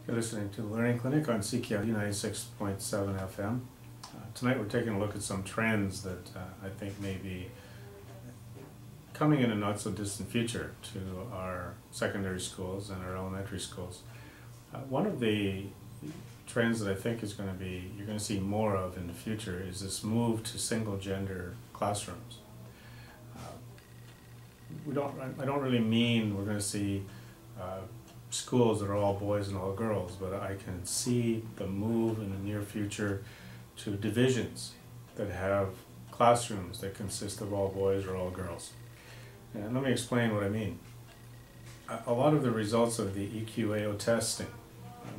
You're listening to the Learning Clinic on CKLU 96.7 FM. Tonight we're taking a look at some trends that I think may be coming in a not so distant future to our secondary schools and our elementary schools. One of the trends that I think is going to be, you're going to see more of in the future, is this move to single gender classrooms. I don't really mean we're going to see schools that are all boys and all girls, but I can see the move in the near future to divisions that have classrooms that consist of all boys or all girls. And let me explain what I mean. A lot of the results of the EQAO testing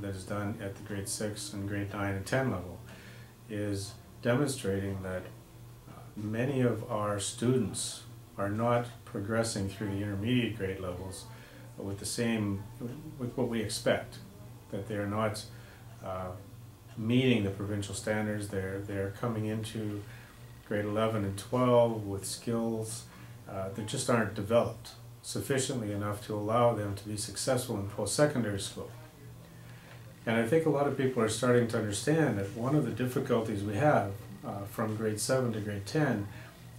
that is done at the grade 6 and grade 9 and 10 level is demonstrating that many of our students are not progressing through the intermediate grade levels with what we expect, that they're not meeting the provincial standards. They're coming into grade 11 and 12 with skills that just aren't developed sufficiently enough to allow them to be successful in post-secondary school. And I think a lot of people are starting to understand that one of the difficulties we have from grade 7 to grade 10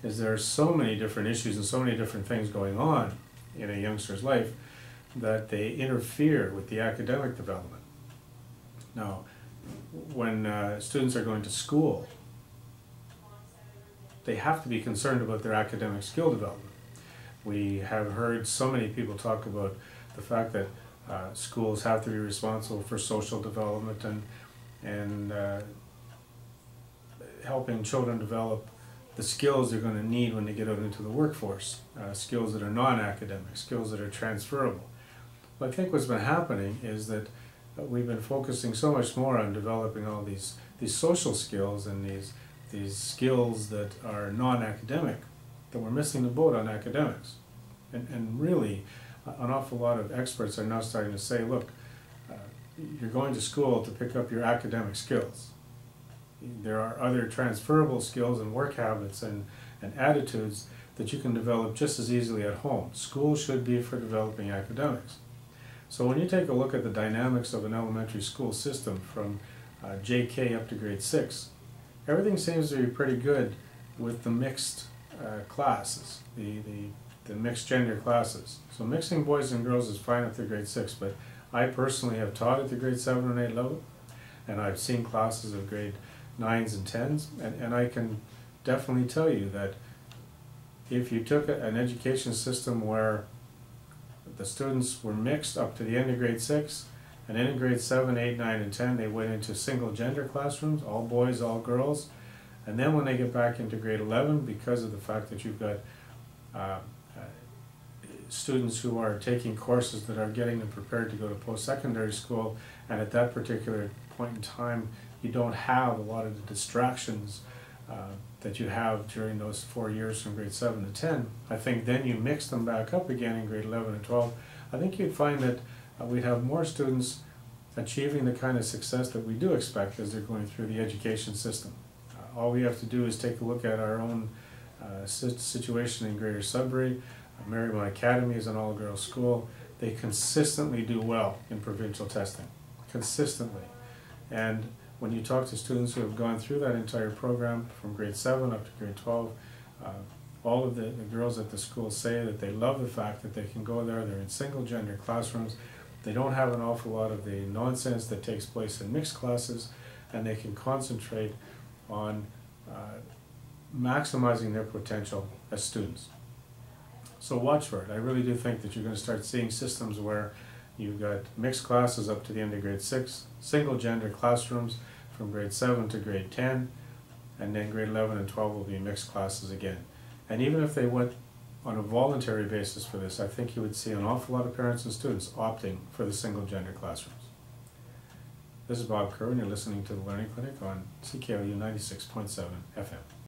is there are so many different issues and so many different things going on in a youngster's life that they interfere with the academic development. Now, when students are going to school, they have to be concerned about their academic skill development. We have heard so many people talk about the fact that schools have to be responsible for social development and helping children develop the skills they're going to need when they get out into the workforce, skills that are non-academic, skills that are transferable. Well, I think what's been happening is that we've been focusing so much more on developing all these social skills and these skills that are non-academic that we're missing the boat on academics. And really, an awful lot of experts are now starting to say, look, you're going to school to pick up your academic skills. There are other transferable skills and work habits and attitudes that you can develop just as easily at home. School should be for developing academics. So when you take a look at the dynamics of an elementary school system from JK up to grade 6, everything seems to be pretty good with the mixed classes, the mixed gender classes. So mixing boys and girls is fine up to grade 6, but I personally have taught at the grade 7 and 8 level, and I've seen classes of grade 9s and 10s, and I can definitely tell you that if you took an education system where the students were mixed up to the end of grade 6, and then in grade 7, 8, 9, and 10 they went into single gender classrooms, all boys, all girls, and then when they get back into grade 11, because of the fact that you've got students who are taking courses that are getting them prepared to go to post-secondary school, and at that particular point in time you don't have a lot of the distractions that you have during those 4 years from grade 7 to 10, I think then you mix them back up again in grade 11 and 12, I think you'd find that we'd have more students achieving the kind of success that we do expect as they're going through the education system. All we have to do is take a look at our own situation in Greater Sudbury. Marymount Academy is an all-girls school. They consistently do well in provincial testing, consistently. And when you talk to students who have gone through that entire program from grade 7 up to grade 12, all of the girls at the school say that they love the fact that they can go there, they're in single gender classrooms, they don't have an awful lot of the nonsense that takes place in mixed classes, and they can concentrate on maximizing their potential as students. So watch for it. I really do think that you're going to start seeing systems where you've got mixed classes up to the end of grade 6, single gender classrooms from grade 7 to grade 10, and then grade 11 and 12 will be mixed classes again. And even if they went on a voluntary basis for this, I think you would see an awful lot of parents and students opting for the single gender classrooms. This is Bob Kerr, and you're listening to the Learning Clinic on CKLU 96.7 FM.